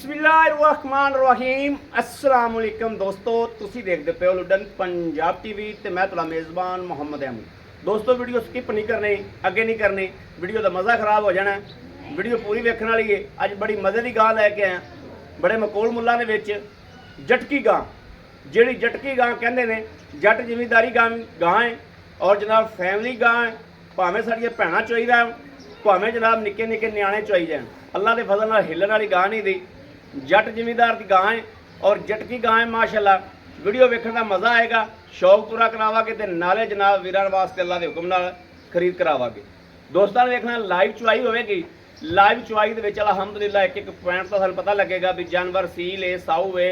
बिस्मिल्लाहिर्रहमानिर्रहीम अस्सलाम वालेकुम दोस्तों, तुसी देखते पे हो लुडन पंजाब टीवी ते मैं तुहाडा मेज़बान मुहम्मद अहमद। दोस्तों वीडियो स्किप नहीं करनी, अगे नहीं करनी, वीडियो का मज़ा खराब हो जाना। वीडियो पूरी वेखण वाली है। अज बड़ी मज़े की गां लैके आया, बड़े मकोल मुल्लां दे विच जटकी गां, जिहड़ी जटकी गां कहंदे ने, जट जिमीदारी गां है और जनाब फैमिली गां है। भावें साडियां भैणां चोई रैण, भावें जनाब निक्के निक्के न्याणे चोई जाण, अल्लाह के फजल नाल हिल्लण वाली गां नहीं दी। जट जिमीदार की गां है और जटकी गां है माशाअल्लाह। वीडियो वेखण का मज़ा आएगा, शौक पूरा करावांगे ते नाले जनाब वीरां वास्ते अल्लाह के हुक्म नाल खरीद करावांगे। दोस्तों ने देखना लाइव चुआई होगी। लाइव चुआई दे विच अलहमदुलिल्लाह एक एक पॉइंट तो सानूं पता लगेगा भी जानवर सील है, साऊ है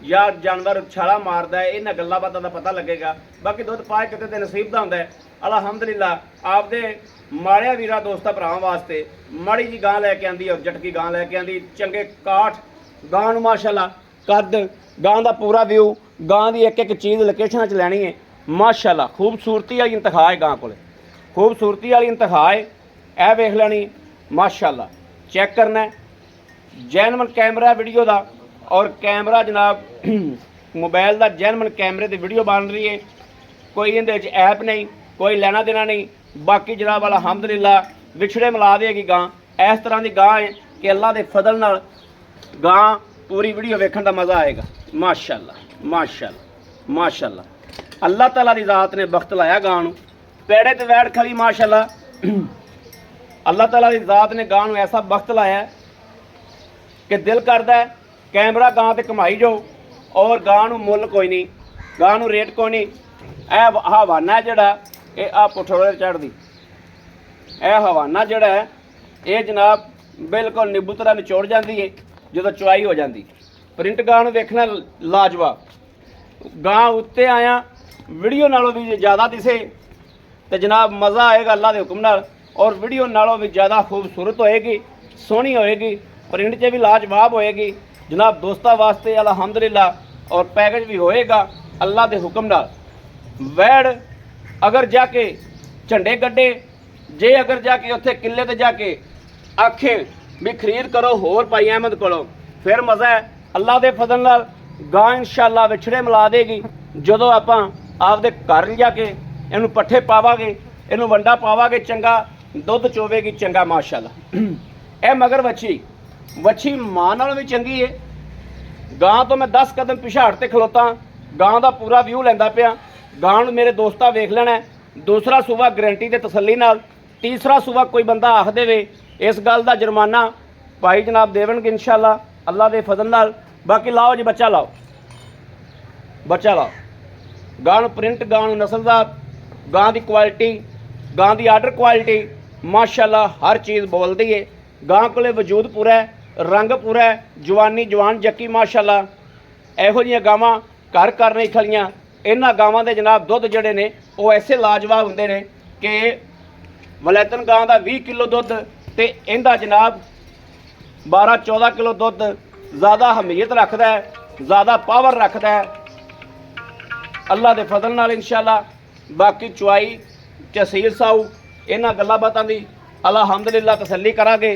या जानवर छाला मारदा है, इन्हां गल्लां बातां दा पता लगेगा। बाकी दुध पाए किते ते नसीब दा हुंदा है। अलहमदुलिल्लाह आपदे माड़िया वीरा दोस्तां भरावां वास्ते माड़ी जी गां लैके आंदी और जटकी गां लैके आंदी। चंगे काठ गां नूं माशाअल्लाह, कद गां दा पूरा व्यू, गां दी एक एक चीज़ लोकेशन च लैनी है माशाअल्लाह। खूबसूरती वाली इंतखा है गां कोले, खूबसूरती वाली इंतखा है। ए वेख लैनी माशाअल्लाह, चेक करना है। जैनवन कैमरा वीडियो दा और कैमरा जनाब मोबाइल का जैनवन कैमरे की वीडियो बन रही है। कोई इहदे च ऐप नहीं, कोई लेना देना नहीं। बाकी जनाब अलहमदुलिल्लाह विछड़े मिला देगी गां। इस तरह की गां है कि अल्लाह के फजल नाल गां पूरी वीडियो वेखण का मज़ा आएगा माशाअल्लाह माशाअल्लाह माशाअल्लाह। अल्लाह ताला की ज़ात ने बख्त लाया गां नूं, पेड़े ते वैठ खड़ी माशाअल्लाह। अल्लाह ताला की ज़ात ने गां नूं ऐसा बख्त लाया कि दिल करदा है कैमरा गां ते कमाई जाओ और गां नूं मुੱਲ कोई नहीं, गां नूं रेट कोई नहीं। यह हवाना जिहड़ा ये आ पुठोले चढ़दी, यह हवाना जिहड़ा है ये जनाब बिल्कुल निब्बू तरह निचोड़ जाती है जो चुआई हो जाती। प्रिंट गां नूं वेखना लाजवाब। गां उत्ते आया वीडियो नालों भी ज़्यादा दिसे तो जनाब मज़ा आएगा अल्लाह के हुक्म नाल, और वीडियो नालों भी ज़्यादा खूबसूरत होएगी, सोहनी होएगी, प्रिंट च भी लाजवाब होएगी जनाब दोस्तों वास्ते अलहमदुलिल्लाह। और पैकेज भी होएगा अल्लाह के हुक्म नाल। वैड़ अगर जाके झंडे गड्डे जे अगर जाके उत्थे किले ते जाके आखे भी खरीद करो होर भाई अहमद कोलों, फिर मज़ा है अल्लाह के फजल नाल। गां इंशाअल्लाह विछड़े मिला देगी जदों आपां आपदे घर जाके इनू पट्ठे पावांगे, इनू वंडा पावांगे, चंगा दुध चोवेगी चंगा माशाअल्लाह। ए मगर वच्छी मां नालों भी चंगी है। गां तो मैं 10 कदम पिछाड़ ते खलोता, गां दा पूरा व्यू लैंदा पिया। गां नूं मेरे दोस्ता वेख लेना है। दूसरा सूबा गारंटी ते तसल्ली नाल, तीसरा सूबा कोई बंदा आख देवे इस गल का जुर्माना भाई जनाब देवणगे इंशाअल्लाह अल्लाह के फजल नाल। बाकी लाओ जी बच्चा लाओ, बच्चा लाओ। गां नूं प्रिंट, गां नूं नस्लदार, गां की क्वालिटी, गां की आर्डर क्वालिटी माशाअल्लाह हर चीज़ बोलती है। गां कोले वजूद पूरा है, रंग पूरा है, जवानी जवान जक्की माशाअल्लाह। इहो जिहियां गावां घर घर नहीं खड़ियां। इन्हां गावां दे जनाब दुध जिहड़े ने वो ऐसे लाजवाब हुंदे ने कि वलैतन गां दा 20 किलो दुध ते इहदा जनाब 12-14 किलो दुध ज़्यादा अहमियत रखदा है, ज़्यादा पावर रखदा है अल्लाह के फजल नाल इंशाअल्लाह। बाकी चुआई तहसील साऊ इन्हां गल्लां बातां दी अलहमदुलिल्लाह तसल्ली करांगे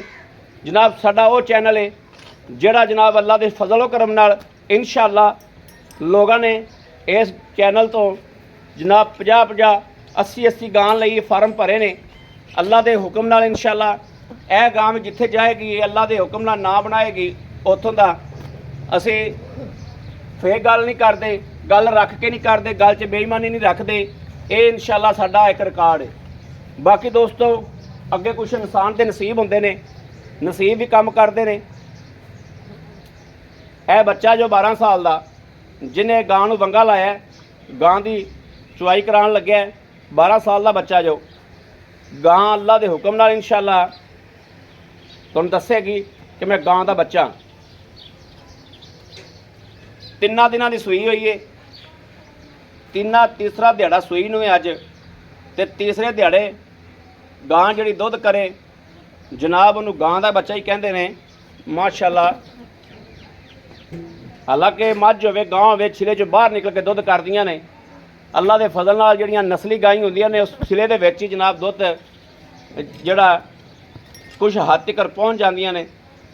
जनाब। साडा वो चैनल है जिहड़ा जनाब अल्लाह के फजलो करम नाल इंशाअल्लाह लोगों ने इस चैनल तो जनाब 50-50 80-80 गां लई फार्म भरे ने अल्लाह के हुक्म नाल इंशाअल्लाह। यह गां जिथे जाएगी अल्लाह के हुक्म नाल ना बनाएगी उत्थों दा असी फेक गल नहीं करते, गल रख के नहीं करते, गल च बेईमानी नहीं रखते। ये इंशाअल्लाह साडा एक रिकॉर्ड है। बाकी दोस्तों अगे कुछ इंसान के नसीब होंदे ने, नसीब भी काम करते हैं। यह बच्चा जो 12 साल का जिन्हें गां नूं वंगा लाया, गां की चुआई करान लग्या है, 12 साल का बच्चा जो गां अल्लाह के हुक्म नाल इंशाअल्लाह तुहानूं दस्सेगी कि मैं गां का बच्चा 3 दिनों की सूई हुई है। तीसरा दिहाड़ा सूई नूं है अज, ते तीसरे दिहाड़े गां जिहड़ी दुध करे जनाब उन्होंने गां का बच्चा ही कहते हैं माशाअल्लाह। हालांकि मझ होवे गां होवे छिले चो बाहर निकल के दुध करदियां ने अल्लाह के फजल नाल। जिहड़ियां नस्ली गाई होंदियां ने उस छिले दे विच ही जनाब दुध जिहड़ा कुछ हद तक पहुँच जांदियां ने।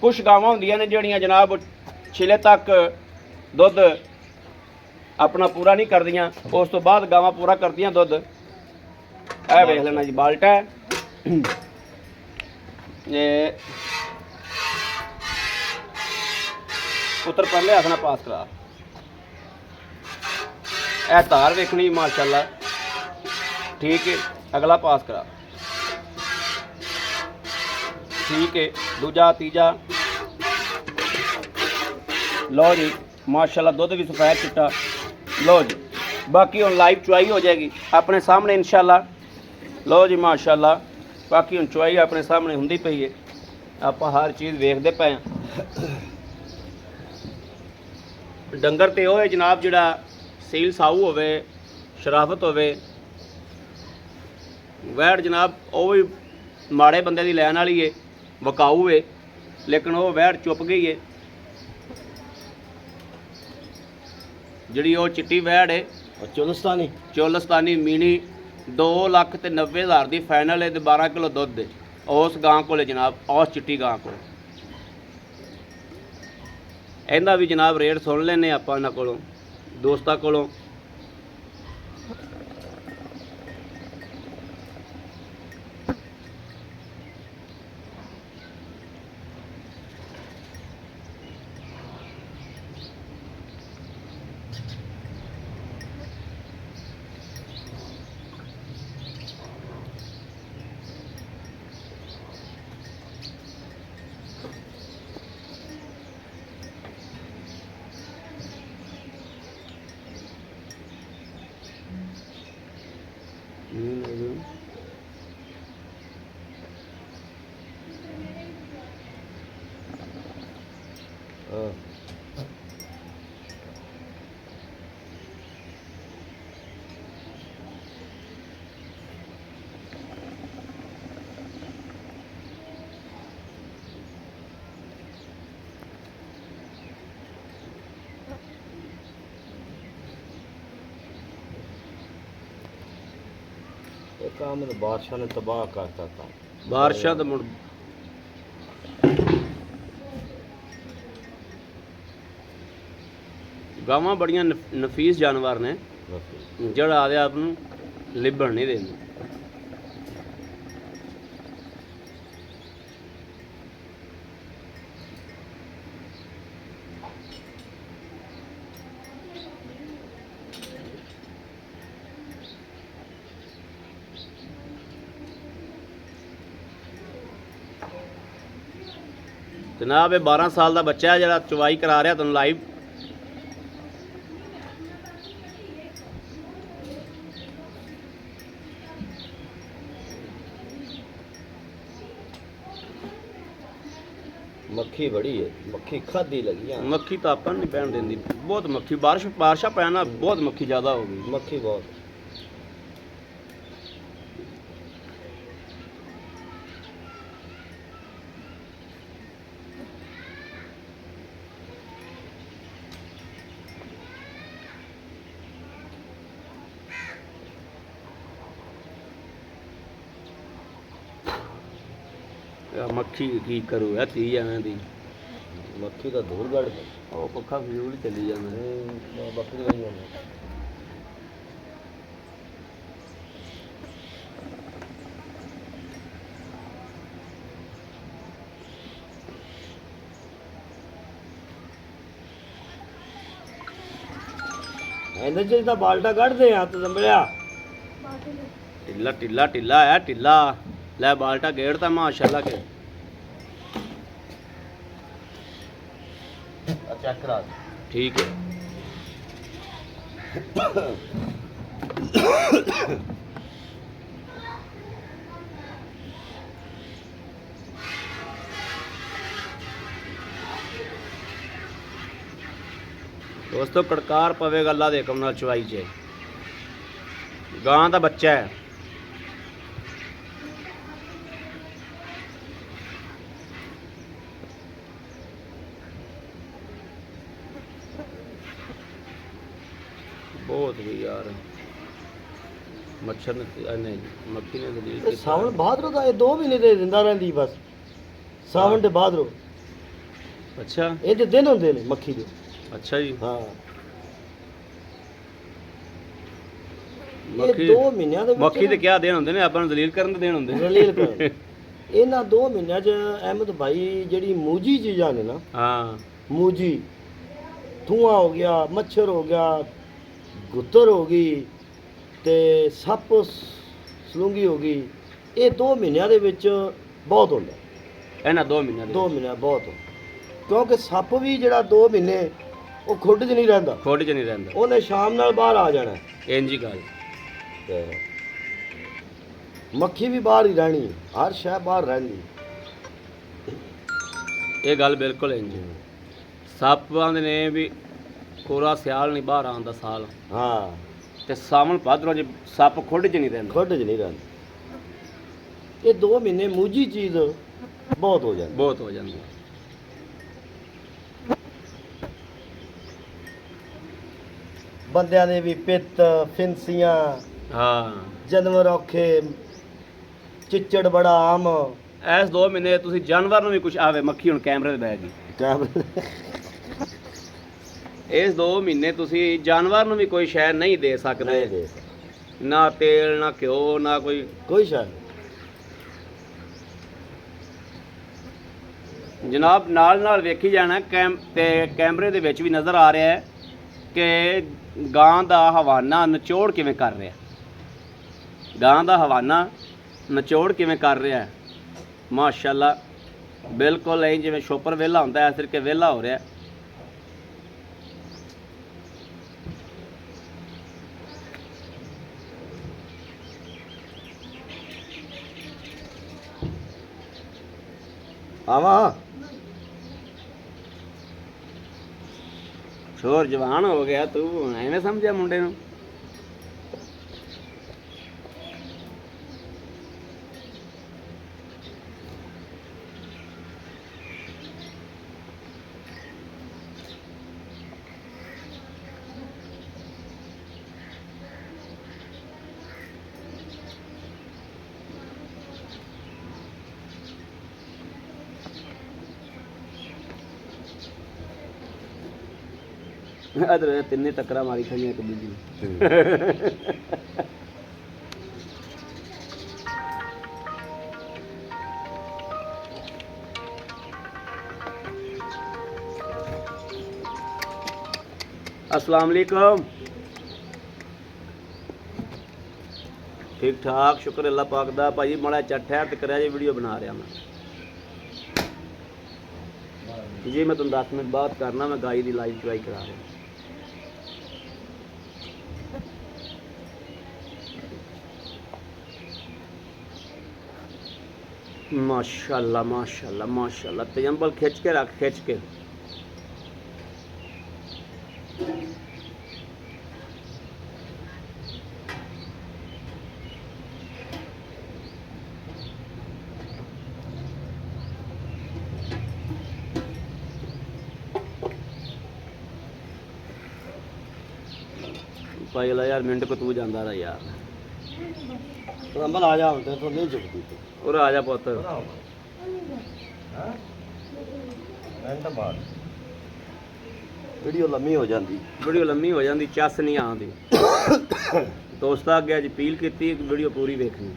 कुछ गावां होंदियां ने जिहड़ियां जनाब ਛਿਲੇ ਤੱਕ ਦੁੱਧ ਆਪਣਾ ਪੂਰਾ ਨਹੀਂ ਕਰਦੀਆਂ, ਉਸ ਤੋਂ ਬਾਅਦ ਗਾਵਾਂ ਪੂਰਾ ਕਰਦੀਆਂ ਦੁੱਧ। ਇਹ ਵੇਖ ਲੈਣਾ ਜੀ ਬਾਲਟਾ ਹੈ। ਇਹ ਪੁੱਤਰ ਪਹਿਲੇ ਹੱਥ ਨਾਲ ਪਾਸ ਕਰਾ। ਇਹ ਧਾਰ ਵੇਖਣੀ ਮਾਸ਼ਾਅੱਲਾ, ਠੀਕ ਹੈ। ਅਗਲਾ ਪਾਸ ਕਰਾ, ਠੀਕ ਹੈ। ਦੂਜਾ ਤੀਜਾ, ਲਓ ਜੀ ਮਾਸ਼ਾਅੱਲਾ ਦੁੱਧ ਵੀ ਸਫੈਦ ਚਿੱਟਾ। ਲਓ ਜੀ ਬਾਕੀ ਹੁਣ ਲਾਈਵ ਚੁਆਈ ਹੋ ਜਾਏਗੀ ਆਪਣੇ ਸਾਹਮਣੇ ਇਨਸ਼ਾਅੱਲਾ। ਲਓ ਜੀ ਮਾਸ਼ਾਅੱਲਾ ਬਾਕੀ ਹੁਣ ਚੁਆਈ ਆਪਣੇ ਸਾਹਮਣੇ ਹੁੰਦੀ ਪਈ ਹੈ, ਆਪਾਂ ਹਰ ਚੀਜ਼ ਵੇਖਦੇ ਪਏ ਹਾਂ। ਡੰਗਰ ਤੇ ਉਹ ਹੈ ਜਨਾਬ ਜਿਹੜਾ ਸੀਲ ਸਾਊ ਹੋਵੇ, ਸ਼ਰਾਫਤ ਹੋਵੇ। ਵੈੜ ਜਨਾਬ ਉਹ ਵੀ ਮਾੜੇ ਬੰਦੇ ਦੀ ਲੈਣ ਵਾਲੀ ਏ, ਵਕਾਊ ਏ, ਲੇਕਿਨ ਉਹ ਵੈੜ ਚੁੱਪ ਗਈ ਏ। ਜਿਹੜੀ ਉਹ ਚਿੱਟੀ ਵੈੜ ਏ ਚੋਲਸਤਾਨੀ ਮੀਣੀ 2,90,000 ਦੀ ਫਾਈਨਲ ਹੈ ਤੇ 12 ਕਿਲੋ ਦੁੱਧ ਦੇ ਉਸ ਗਾਂ ਕੋਲੇ ਜਨਾਬ, ਉਸ ਚਿੱਟੀ ਗਾਂ ਕੋਲ। ਇਹਦਾ ਵੀ ਜਨਾਬ ਰੇਟ ਸੁਣ ਲੈਨੇ ਆਪਾਂ ਇਹਨਾਂ ਕੋਲੋਂ, ਦੋਸਤਾਂ ਕੋਲੋਂ। काम बादशाह ने तबाह करता था। बादशाह तो मुड़ गावां बड़ियां नफीस जानवर ने, जड़ा आदे आप लिबड़ नहीं देंगे। जनाब ये 12 साल का बच्चा है जरा चवाई करा रहा तुम लाइव। मक्खी बड़ी है, मक्खी खादी लगी है। मक्खी तो अपन नहीं पैन देंदी, बहुत मक्खी बारिशा पैना बहुत मक्खी ज़्यादा हो गई। मक्खी बहुत मक्खी की करू है ती एवें दी मक्खी का धूल गड़ ਉਹ ਪੱਖਾ ਫਿਊਲ ਚੱਲੀ ਜਾਂਦਾ। बकरी नहीं होनी। ਇਹਦੇ ਚ ਤਾਂ ਬਾਲਟਾ ਕੱਢਦੇ ਆ ਤੇ ਜੰਬਲਿਆ ਢਿੱਲਾ ਢਿੱਲਾ ਢਿੱਲਾ ਹੈ ਢਿੱਲਾ। ਲੈ ਬਾਲਟਾ ਗੇੜਤਾ ਮਾਸ਼ਾਅੱਲਾ ਕੇ। चेक करा ठीक है। दोस्तों कड़कार पवेगा अल्लाह दे हुक्म नाल चवाई च। गां दा बच्चा है। बहुत भी यार मच्छर ने मक्खी ने दलील की। सावन भादरों का 2 महीने दे जिंदा रहंदी बस। सावन दे भादरों ਅੱਛਾ ਇਹਦੇ ਦਿਨ ਹੁੰਦੇ ਨੇ ਮੱਖੀ ਦੇ। ਅੱਛਾ ਜੀ। ਹਾਂ ਇਹ ਮੱਖੀ 2 ਮਹੀਨਿਆਂ ਦੇ ਵਿੱਚ ਮੱਖੀ ਦੇ ਕਿਆ ਦੇਣ ਹੁੰਦੇ ਨੇ, ਆਪਾਂ ਨੂੰ ਦਲੀਲ ਕਰਨ ਦੇ ਦੇਣ ਹੁੰਦੇ ਰਲੀਲ ਕਰ ਇਹਨਾਂ 2 ਮਹੀਨਿਆਂ 'ਚ ਅਹਿਮਦ ਭਾਈ ਜਿਹੜੀ ਮੂਜੀ ਚੀਜ਼ਾਂ ਨੇ ਨਾ, ਹਾਂ ਮੂਜੀ, ਧੂਆਂ ਹੋ ਗਿਆ, ਮੱਛਰ ਹੋ ਗਿਆ, ਗੁੱਤਰ ਹੋ ਗਈ ਤੇ ਸੱਪ ਸਲੂੰਗੀ ਹੋ ਗਈ, ਇਹ 2 ਮਹੀਨਿਆਂ ਦੇ ਵਿੱਚ ਬਹੁਤ ਹੁੰਦਾ। ਇਹਨਾਂ 2 ਮਹੀਨਿਆਂ ਦੇ 2 ਮਹੀਨੇ ਬਹੁਤ ਹੁੰਦਾ। ਕਿਉਂਕਿ ਸੱਪ ਵੀ ਜਿਹੜਾ 2 ਮਹੀਨੇ ਉਹ ਖੁੱਡ 'ਚ ਨਹੀਂ ਰਹਿੰਦਾ, ਖੋਡ ਚ ਨਹੀਂ ਰਹਿੰਦਾ, ਉਹਨੇ ਸ਼ਾਮ ਨਾਲ ਬਾਹਰ ਆ ਜਾਣਾ ਇੰਜ ਹੀ ਗੱਲ। ਤੇ ਮੱਖੀ ਵੀ ਬਾਹਰ ਹੀ ਰਹਿਣੀ, ਹਰ ਸ਼ੈ ਬਾਹਰ ਰਹਿੰਦੀ। ਇਹ ਗੱਲ ਬਿਲਕੁਲ ਇੰਜ ਹੈ। ਸੱਪ ਆਂਦੇ ਨੇ ਵੀ ਕੋਰਾ ਸਿਆਲ ਨਹੀਂ ਬਾਹਰ ਆਉਂਦਾ ਸਾਲ, ਹਾਂ ਤੇ ਸਾਵਣ ਭਾਦਰੋਂ ਚ ਸੱਪ ਖੁੱਡ ਚ ਨਹੀਂ ਰਹਿੰਦਾ, ਖੁੱਡ 'ਚ ਨਹੀਂ ਰਹਿੰਦੀ। ਇਹ 2 ਮਹੀਨੇ ਮੂਜੀ ਚੀਜ਼ ਬਹੁਤ ਹੋ ਜਾਂਦੀ। ਬਹੁਤ ਹੋ ਜਾਂਦੀ। ਬੰਦਿਆਂ ਦੇ ਵੀ ਪਿੱਤ, ਫਿੰਸੀਆਂ, ਹਾਂ ਜਾਨਵਰ ਔਖੇ, ਚਿੱਚੜ ਬੜਾ ਆਮ। ਐਸ 2 ਮਹੀਨੇ ਤੁਸੀਂ ਜਾਨਵਰ ਨੂੰ ਵੀ ਕੁਝ ਆਵੇ, ਮੱਖੀ ਹੁਣ ਕੈਮਰੇ ਤੇ ਬਹਿ ਗਈ, ਇਸ 2 ਮਹੀਨੇ ਤੁਸੀਂ ਜਾਨਵਰ ਨੂੰ ਵੀ ਕੋਈ ਸ਼ੈ ਨਹੀਂ ਦੇ ਸਕਦੇ, ਨਹੀਂ ਦੇ ਨਾ ਤੇਲ ਨਾ ਘਿਓ ਨਾ ਕੋਈ ਸ਼ਾਇਦ। ਜਨਾਬ ਨਾਲ ਨਾਲ ਵੇਖੀ ਜਾਣਾ ਤੇ ਕੈਮਰੇ ਦੇ ਵਿੱਚ ਵੀ ਨਜ਼ਰ ਆ ਰਿਹਾ ਹੈ ਕਿ ਗਾਂ ਦਾ ਹਵਾਨਾ ਨਿਚੋੜ ਕਿਵੇਂ ਕਰ ਰਿਹਾ, ਗਾਂ ਦਾ ਹਵਾਨਾ ਨਿਚੋੜ ਕਿਵੇਂ ਕਰ ਰਿਹਾ ਹੈ। ਮਾਸ਼ਾਅੱਲਾ ਬਿਲਕੁਲ ਐਂ ਜਿਵੇਂ ਸ਼ੋਪਰ ਵਿਹਲਾ ਹੁੰਦਾ ਐ, ਸਿਰ ਕੇ ਵਿਹਲਾ ਹੋ ਰਿਹਾ। ਆਵਾਂ ਛੋਰ ਜਵਾਨ ਹੋ ਗਿਆ ਤੂੰ, ਐਵੇਂ ਸਮਝਿਆ ਮੁੰਡੇ ਨੂੰ। ਅਦਰ ਤਿੰਨੇ ਟੱਕਰਾਂ ਮਾਰੀ ਖੜੀਆਂ ਇੱਕ ਦੂਜੀ ਨੂੰ। अस्सलाम वालेकुम। ठीक ठाक, शुक्र अल्लाह पाक दा। भाई माड़ा चट ठहर ते करिया जी, वीडियो बना रहा मैं जी। मैं तुम 10 मिनट बाद करना, मैं गाई दी लाइव चुआई करा रहा। माशाल्लाह माशाल्लाह माशाल्लाह, तजम्बल खिंच के रख, खिंच के। ਭਾਈ ਲਾ ਯਾਰ ਮਿੰਟ ਕੋ ਤੂੰ ਜਾਂਦਾ ਰਾ ਯਾਰ। ਅੰਬਲ ਆ ਜਾ, ਹੁਣ ਤੇ ਤੋਂ ਨਹੀਂ ਚੁੱਕਦੀ ਤੂੰ। ਉਰ ਆ ਜਾ ਪੁੱਤ। ਹਾਂ ਮਿੰਟ ਬਾਅਦ ਵੀਡੀਓ ਲੰਮੀ ਹੋ ਜਾਂਦੀ। ਵੀਡੀਓ ਲੰਮੀ ਹੋ ਜਾਂਦੀ, ਚੱਸ ਨਹੀਂ ਆਉਂਦੀ। ਦੋਸਤਾਂ ਅੱਗੇ ਅੱਜ ਅਪੀਲ ਕੀਤੀ ਕਿ ਵੀਡੀਓ ਪੂਰੀ ਵੇਖਣੀ।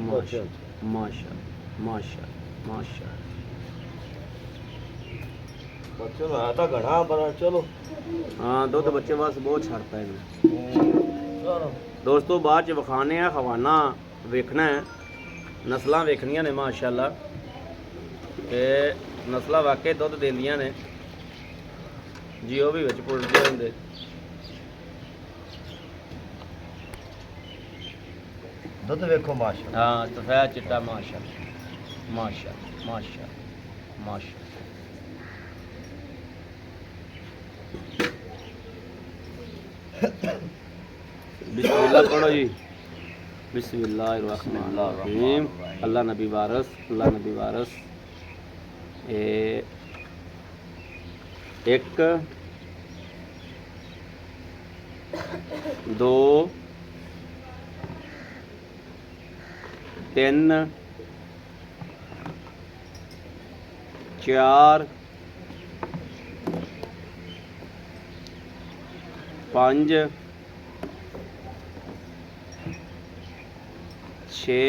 ਮਾਸ਼ਾ ਮਾਸ਼ਾ ਮਾਸ਼ਾ ਮਾਸ਼ਾ ਬੱਚੇ ਦਾ ਤਾਂ ਘਣਾ ਬੜਾ ਚਲੋ ਹਾਂ ਦੁੱਧ ਬੱਚੇ ਵਾਸਤੇ ਬਹੁਤ ਛੱਡਦਾ ਇਹਨੂੰ ਚਲੋ ਦੋਸਤੋ ਬਾਅਦ ਚ ਵਿਖਾਣੇ ਆ ਹਵਾਨਾ ਵੇਖਣਾ ਹੈ ਨਸਲਾਂ ਵੇਖਣੀਆਂ ਨੇ ਮਾਸ਼ਾਅੱਲਾ ਤੇ ਨਸਲਾਂ ਵਾਕਈ ਦੁੱਧ ਦਿੰਦੀਆਂ ਨੇ ਜੀ ਉਹ ਵੀ ਵਿੱਚ ਪੁੱਟਦੇ ਹੁੰਦੇ ਦੁੱਧ ਵੇਖੋ ਮਾਸ਼ਾ ਹਾਂ ਸਫੈਦ ਚਿੱਟਾ ਮਾਸ਼ਾ ਮਾਸ਼ਾ ਮਾਸ਼ਾ ਮਾਸ਼ਾ बिस्मिल्लाह पढ़ो जी बिस्मिल्लाहिर्रहमानिर्रहीम अल्लाह नबी वारस एक दो तीन चार पाँच छे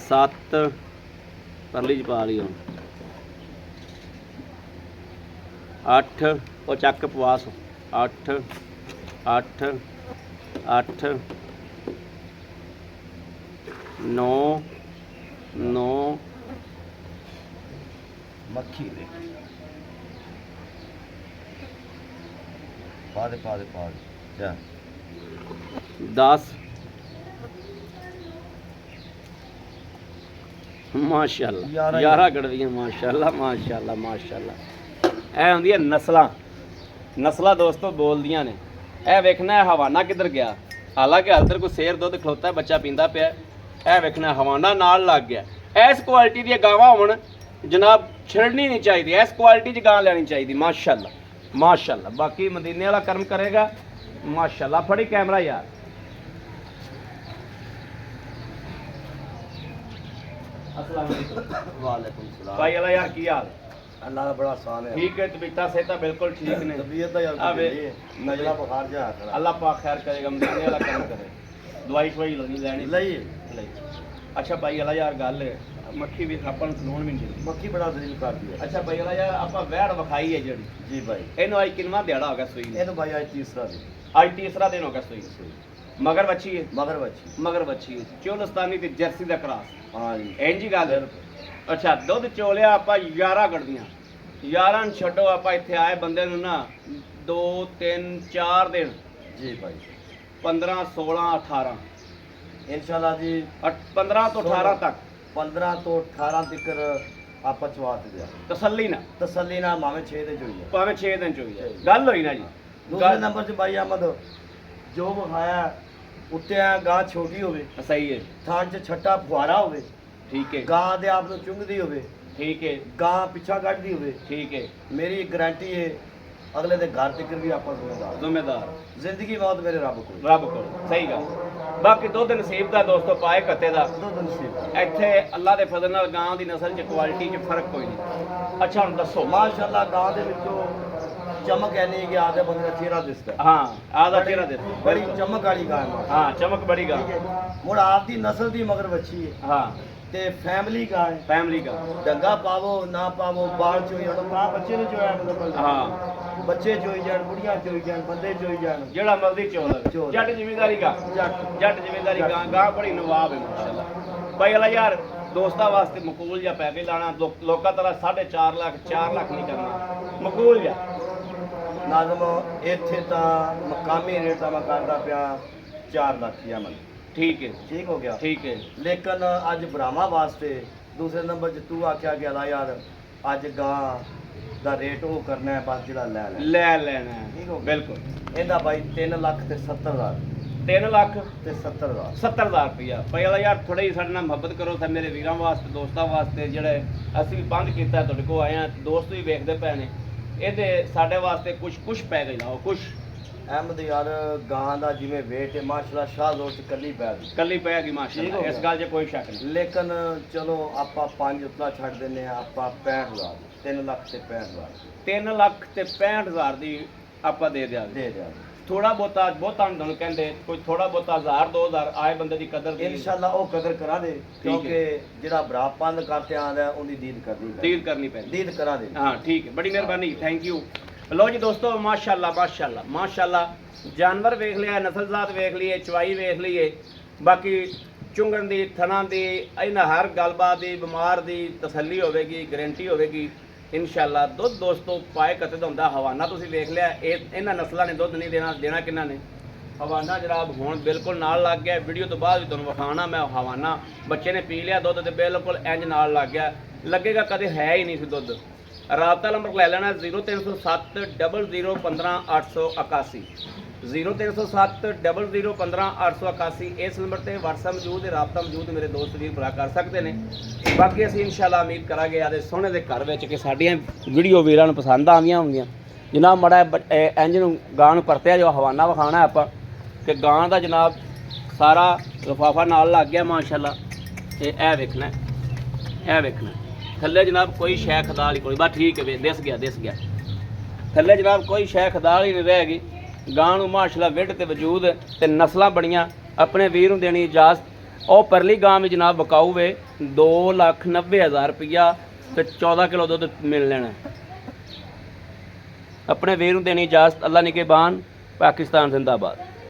सत्त परली च पा ली हूँ अठ वो चक पवास अठ अठ अठ नौ नौ मक्खी दे पा दे जा 10 माशाअल्लाह 11 कड़वियां माशाअल्लाह माशाअल्लाह माशाअल्लाह ਇਹ ਹੁੰਦੀਆਂ ਨਸਲਾਂ ਦੋਸਤੋ ਬੋਲਦੀਆਂ ਨੇ ਇਹ ਵੇਖਣਾ ਹੈ ਹਵਾਨਾ ਕਿੱਧਰ ਗਿਆ ਹਾਲਾਂਕਿ ਹਲਦਰ ਕੋਈ ਸ਼ੇਰ ਦੁੱਧ ਖਲੋਤਾ ਬੱਚਾ ਪੀਂਦਾ ਪਿਆ ਇਹ ਵੇਖਣਾ ਹਵਾਨਾ ਨਾਲ ਲੱਗ ਗਿਆ ਇਸ ਕੁਆਲਿਟੀ ਦੀਆਂ ਗਾਵਾਂ ਹੋਣ ਜਨਾਬ ਛੱਡਣੀ ਨਹੀਂ ਚਾਹੀਦੀ ਇਸ ਕੁਆਲਿਟੀ 'ਚ ਗਾਂ ਲੈਣੀ ਚਾਹੀਦੀ ਮਾਸ਼ਾਅੱਲਾ माशाल्लाह बाकी मदीने वाला कर्म करेगा माशाल्लाह फड़ी कैमरा यार अस्सलाम वालेकुम वालेकुम सलाम भाई अल्लाह यार की हाल अल्लाह का बड़ा आसान है ठीक है तबीयत सेहत बिल्कुल ठीक ने तबीयत तो यार नजला बुखार जा अल्लाह पाक खैर करेगा मदीने वाला कर्म करे दवाई शवाई लेनी लई अच्छा भाई अल्लाह यार गल मक्खी भी अपन सलून भी नहीं मक्खी बड़ा दलील करती है अच्छा भाई अल्लाह यार आपा वैड़ विखाई है जड़ी जी भाई ਇਹਨੂੰ ਅੱਜ ਕਿੰਨਾ ਦਿਹਾੜਾ ਹੋ ਗਿਆ ਸੂਈ ਨੂੰ ਇਹਨੂੰ ਭਾਈ ਅੱਜ ਤੀਸਰਾ दिन ਅੱਜ ਤੀਸਰਾ ਦਿਨ ਹੋ ਗਿਆ ਸੂਈ ਨੂੰ ਮਗਰ ਬੱਚੀ ਹੈ ਮਗਰ ਬੱਚੀ ਹੈ ਚੋਲਸਤਾਨੀ ਤੇ ਜਰਸੀ ਦਾ ਕਰਾਸ ਹਾਂ ਜੀ ਇੰਜ ਹੀ ਗੱਲ ਅੱਛਾ ਦੁੱਧ ਚੋਲਿਆ ਆਪਾਂ 11 ਗੜਦੀਆਂ 11 ਨੂੰ ਛੱਡੋ ਆਪਾਂ ਇੱਥੇ ਆਏ ਬੰਦੇ ਨੂੰ ਨਾ 2 3 4 ਦਿਨ ਜੀ ਭਾਈ 15 16 18 इंशाल्लाह जी 15 ਤੋਂ 18 ਤੱਕ 15 ਤੋਂ 18 ਤੱਕ ਆਪਾਂ ਚਵਾ ਤੇ ਦਿਆ ਤਸੱਲੀ ਨਾਲ ਮਾਵੇਂ 6 ਦੇ ਚੋਈ ਹੈ ਭਾਵੇਂ 6 ਦਿਨ ਚੋਈ ਹੈ ਗੱਲ ਹੋਈ ਨਾ ਜੀ ਦੂਸਰੇ ਨੰਬਰ 'ਚ ਭਾਈ ਅਹਿਮਦ ਜੋ ਵਿਖਾਇਆ ਉੱਤੇ ਆ ਗਾਂ ਛੋਟੀ ਹੋਵੇ ਸਹੀ ਹੈ ਥਾਂ 'ਚ ਛੱਟਾ ਫੁਆਰਾ ਹੋਵੇ ਠੀਕ ਹੈ ਗਾਂ ਦੇ ਆਪ ਨੂੰ ਚੁੰਗਦੀ ਹੋਵੇ ਠੀਕ ਹੈ ਗਾਂ ਪਿੱਛਾ ਕੱਢਦੀ ਹੋਵੇ ਠੀਕ ਹੈ ਮੇਰੀ ਗਾਰੰਟੀ ਹੈ ਅਗਲੇ ਦੇ ਘਰ ਤੱਕ ਵੀ ਆਪਾਂ ਜ਼ਿੰਮੇਦਾਰ ਜ਼ਿੰਦਗੀ ਮੌਤ ਮੇਰੇ ਰੱਬ ਕੋਲ ਸਹੀ ਗੱਲ ਬਾਕੀ ਦੁੱਧ ਨਸੀਬ ਦਾ ਦੋਸਤੋ ਪਾਏ ਕੱਤੇ ਦਾ ਦੁੱਧ ਨਸੀਬ ਇੱਥੇ ਅੱਲਾ ਦੇ ਫਜ਼ਲ ਨਾਲ ਗਾਂ ਦੀ ਨਸਲ 'ਚ ਕੁਆਲਿਟੀ 'ਚ ਫਰਕ ਕੋਈ ਨਹੀਂ ਅੱਛਾ ਹੁਣ ਦੱਸੋ ਮਾਸ਼ਾਅੱਲਾ ਗਾਂ ਦੇ ਵਿੱਚੋਂ ਚਮਕ ਐਨੀ ਕਿ ਆਦੇ ਬੰਦੇ ਦਾ ਚਿਹਰਾ ਦਿਸਦਾ ਹਾਂ ਆਦਾ ਚਿਹਰਾ ਦੇ ਬੜੀ ਚਮਕ ਵਾਲੀ ਗਾਂ ਹੈ ਹਾਂ ਚਮਕ ਬੜੀ ਗਾਂ ਮੁੜ ਆਪ ਦੀ ਨਸਲ ਦੀ ਮਗਰ ਬੱਚੀ ਹੈ ਹਾਂ ਤੇ ਫੈਮਿਲੀ ਗਾਂ ਹੈ ਫੈਮਿਲੀ ਗਾਂ ਡੰਗਾ ਪਾਵੋ ਨਾ ਪਾਵੋ ਬਾਲ ਚੋਈ ਜਾਣ ਗਾਂ ਬੱਚੇ ਨੇ ਚੋਇਆ ਮਤਲਬ ਹਾਂ ਬੱਚੇ ਚੋਈ ਜਾਣ ਬੁੜੀਆਂ ਚੋਈ ਜਾਣ ਬੰਦੇ ਚੋਈ ਜਾਣ ਜਿਹੜਾ ਮਰਜ਼ੀ ਚੋਲ ਚੋਲ। ਜੱਟ ਜ਼ਿਮੀਂਦਾਰੀ ਗਾਂ ਜੱਟ ਜ਼ਿਮੀਂਦਾਰੀ ਗਾਂ ਬੜੀ ਨਵਾਬ ਹੈ ਮਾਸ਼ਾਅੱਲਾ ਭਾਈ ਅੱਲਾ ਯਾਰ ਦੋਸਤਾਂ ਵਾਸਤੇ ਮਕੂਲ ਜਾਂ ਪੈਕੇਜ ਲਾਣਾ ਲੋਕਾਂ ਤਰ੍ਹਾਂ 4.5 ਲੱਖ 4 ਲੱਖ ਨਹੀਂ ਕਰਨਾ ਮਕੂਲ ਜਾਂ ਨਾਜ਼ਮ ਇੱਥੇ ਤਾਂ ਮਕਾਮੀ ਰੇਟ ਦਾ ਮੈਂ ਕਰਦਾ ਪਿਆ 4 ਲੱਖ ਯਮਨ ਠੀਕ ਹੈ ਠੀਕ ਹੋ ਗਿਆ ਠੀਕ ਹੈ ਲੇਕਿਨ ਅੱਜ ਬਰਾਮਾ ਵਾਸਤੇ ਦੂਸਰੇ ਨੰਬਰ 'ਚ ਤੂੰ ਆਖਿਆ ਗਿਆ ਲਾ ਯਾਰ ਅੱਜ ਗਾਂ ਦਾ ਰੇਟ ਉਹ ਕਰਨਾ ਹੈ ਬਸ ਜਿਹੜਾ ਲੈ ਲੈਣਾ ਠੀਕ ਹੋ ਹੈ ਗਿਆ। ਬਿਲਕੁਲ ਇਹਦਾ ਬਾਈ 3 ਲੱਖ ਤੇ 70 ਹਜ਼ਾਰ 3 ਲੱਖ ਤੇ 70 ਹਜ਼ਾਰ 70000 ਰੁਪਇਆ ਭਾਈ ਅੱਲਾ ਯਾਰ ਥੋੜਾ ਹੀ ਸਾਡੇ ਨਾਲ ਮੁਹੱਬਤ ਕਰੋ ਤਾਂ ਮੇਰੇ ਵੀਰਾਂ ਵਾਸਤੇ ਦੋਸਤਾਂ ਵਾਸਤੇ ਜਿਹੜੇ ਅਸੀਂ ਵੀ ਬੰਦ ਕੀਤਾ ਤੁਹਾਡੇ ਕੋਲ ਆਏ ਆ ਦੋਸਤ ਵੀ ਵੇਖਦੇ ਪਏ ਨੇ ਇਹਦੇ ਸਾਡੇ ਵਾਸਤੇ ਕੁਝ ਪੈ ਗਈ ਲਾਓ ਕੁਝ ਅਹਿਮਦ ਯਾਰ ਗਾਂ ਦਾ ਜਿਵੇਂ ਵੇਟ ਹੈ ਮਾਸ਼ਾਅੱਲਾ ਸ਼ਾਹ ਜ਼ੋਰ ਚ ਕੱਲੀ ਪੈ ਗਈ ਮਾਸ਼ਾਅੱਲਾ ਇਸ ਗੱਲ 'ਚ ਕੋਈ ਸ਼ੱਕ ਨਹੀਂ ਲੇਕਿਨ ਚਲੋ ਆਪਾਂ 5 ਉਤਲਾ ਛੱਡ ਦਿੰਨੇ ਆ ਆਪਾਂ 65000 3 ਲੱਖ ਤੇ 65000 3 ਲੱਖ ਤੇ 65000 ਦੀ ਆਪਾਂ ਦੇ ਦਿਆਂਗੇ ਥੋੜਾ ਬਹੁਤਾ ਤੁਹਾਨੂੰ ਕਹਿੰਦੇ ਕੋਈ ਥੋੜਾ ਬਹੁਤਾ 1000 2000 ਆਏ ਬੰਦੇ ਦੀ ਕਦਰ ਦੀ ਇਨਸ਼ਾਅੱਲਾ ਉਹ ਕਦਰ ਕਰਾਂਗੇ ਕਿਉਂਕਿ ਜਿਹੜਾ ਭਰਾ ਪੰਨ ਕਰਕੇ ਆਂਦਾ ਉਹਦੀ ਦੀਦ ਕਰਨੀ ਪੈਂਦੀ ਦੀਦ ਕਰਾਂਗੇ ਹਾਂ ਠੀਕ ਹੈ ਬੜੀ ਮਿਹਰਬਾਨੀ ਥੈਂਕ ਯੂ ਲੋ ਜੀ ਦੋਸਤੋ ਮਾਸ਼ਾਅੱਲਾ ਮਾਸ਼ਾਅੱਲਾ ਮਾਸ਼ਾਅੱਲਾ ਜਾਨਵਰ ਵੇਖ ਲਿਆ ਨਸਲਜ਼ਾਤ ਵੇਖ ਲਈਏ ਚਵਾਈ ਵੇਖ ਲਈਏ ਬਾਕੀ ਚੁੰਗਣ ਦੀ ਥਣਾ ਦੀ ਇਹਨਾਂ ਹਰ ਗੱਲਬਾਤ ਦੀ ਬਿਮਾਰ ਦੀ ਤਸੱਲੀ ਹੋਵੇਗੀ ਗਾਰੰਟੀ ਹੋਵੇਗੀ ਇਨਸ਼ਾਅੱਲਾ ਦੁੱਧ ਦੋਸਤੋ ਪਾਏ ਕਤੇ ਦਾ ਹੁੰਦਾ ਹਵਾਨਾ ਤੁਸੀਂ ਵੇਖ ਲਿਆ ਇਹਨਾਂ ਨਸਲਾਂ ਨੇ ਦੁੱਧ ਨਹੀਂ ਦੇਣਾ ਕਿੰਨਾ ਨੇ ਹਵਾਨਾ ਜਨਾਬ ਹੁਣ ਬਿਲਕੁਲ ਨਾਲ ਲੱਗ ਗਿਆ ਵੀਡੀਓ ਤੋਂ ਬਾਅਦ ਵੀ ਤੁਹਾਨੂੰ ਵਿਖਾਉਣਾ ਮੈਂ ਹਵਾਨਾ ਬੱਚੇ ਨੇ ਪੀ ਲਿਆ ਦੁੱਧ ਤੇ ਬਿਲਕੁਲ ਇੰਜ ਨਾਲ ਲੱਗ ਗਿਆ ਲੱਗੇਗਾ ਕਦੇ ਹੈ ਹੀ ਨਹੀਂ ਸੀ ਦੁੱਧ ਰਾਬਤਾ ਨੰਬਰ ਲੈ ਲੈਣਾ 0307 00 15 881 0307 00 15 881 ਇਸ ਨੰਬਰ ਤੇ WhatsApp ਮੌਜੂਦ ਹੈ ਰਾਬਤਾ ਮੌਜੂਦ ਮੇਰੇ ਦੋਸਤ ਵੀਰ ਭਰਾ ਕਰ ਸਕਦੇ ਨੇ ਬਾਕੀ ਅਸੀਂ ਇਨਸ਼ਾਅੱਲਾ ਉਮੀਦ ਕਰਾਂਗੇ ਆਦੇ ਸੋਹਣੇ ਦੇ ਘਰ ਵਿੱਚ ਕਿ ਸਾਡੀਆਂ ਵੀਡੀਓ ਵੀਰਾਂ ਨੂੰ ਪਸੰਦ ਆਉਂਦੀਆਂ ਹੋਣਗੀਆਂ ਜਨਾਬ ਮੜਾ ਇੰਜ ਨੂੰ ਗਾਂ ਨੂੰ ਪਰਤਿਆ ਜੋ ਹਵਾਨਾ ਵਿਖਾਉਣਾ ਆਪਾਂ ਕਿ ਗਾਂ ਦਾ ਜਨਾਬ ਸਾਰਾ ਲਿਫਾਫਾ ਨਾਲ ਲੱਗ ਗਿਆ ਮਾਸ਼ਾਅੱਲਾ ਤੇ ਇਹ ਵੇਖਣਾ ਥੱਲੇ ਜਨਾਬ ਕੋਈ ਸ਼ੈ ਖਦਾ ਵਾਲੀ ਕੋਈ ਬਸ ਠੀਕ ਹੈ ਦਿਸ ਗਿਆ ਥੱਲੇ ਜਨਾਬ ਕੋਈ ਸ਼ੈ ਖਦਾ ਵਾਲੀ ਨਹੀਂ ਰਹੇਗੀ ਗਾਂ ਨੂੰ ਮਾਸ਼ਾਅੱਲਾ ਵਿੱਢ ਤੇ ਵਜੂਦ ਤੇ ਨਸਲਾਂ ਬੜੀਆਂ ਆਪਣੇ ਵੀਰ ਨੂੰ ਦੇਣੀ ਇਜਾਜ਼ਤ ਉਹ ਪਰਲੀ ਗਾਂ ਵੀ ਜਨਾਬ ਵਿਕਾਊ ਵੇ 2,90,000 ਰੁਪਈਆ ਤੇ 14 ਕਿਲੋ ਦੁੱਧ ਮਿਲ ਲੈਣਾ ਆਪਣੇ ਵੀਰ ਨੂੰ ਦੇਣੀ ਇਜਾਜ਼ਤ ਅੱਲਾ ਨਿਗਹਿਬਾਨ ਪਾਕਿਸਤਾਨ ਜ਼ਿੰਦਾਬਾਦ।